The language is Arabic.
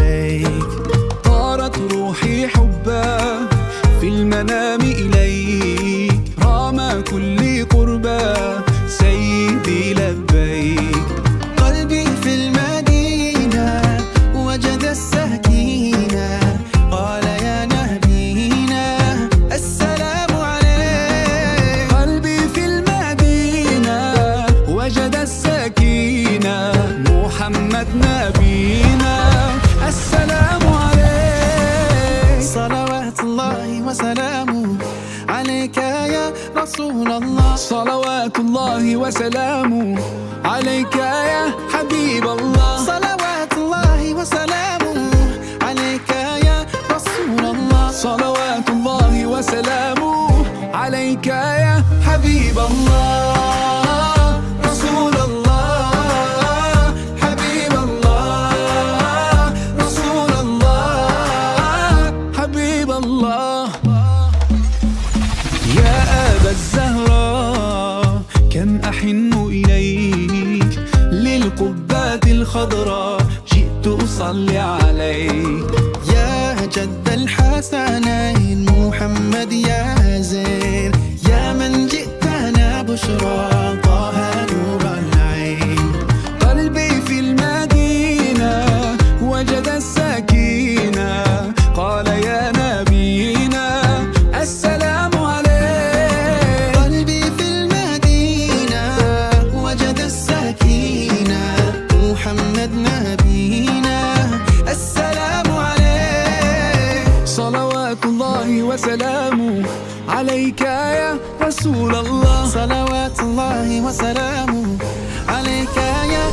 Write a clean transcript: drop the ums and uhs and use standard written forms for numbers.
عليك. طارت روحي حبا في المنام إليك، رام كل قربا سيدي لبيك. قلبي في المدينة وجد السكينة، قال يا نبينا السلام عليك. قلبي في المدينة وجد السكينة، محمد نبينا السلام عليك. صلوات الله وسلامه عليك يا رسول الله. صلوات الله وسلامه عليك يا حبيب الله. صلوات الله وسلامه عليك يا رسول الله. صلوات الله وسلامه عليك يا حبيب الله. رسول الله حبيب الله، رسول الله حبيب الله. يا أبا الزهراء كم أحن إليك، للقبات الخضراء جئت أصلي عليك. يا جد الحسنين محمد يا زين، يا من جئتنا بشرى طه نور العين. قلبي في المدينة وجد السكينة، قال يا نبينا السلام عليك. قلبي في المدينة وجد السكينة، محمد نبينا السلام عليك. صلوات الله وسلامه عليك يا رسول الله. صلوات الله وسلامه عليك يا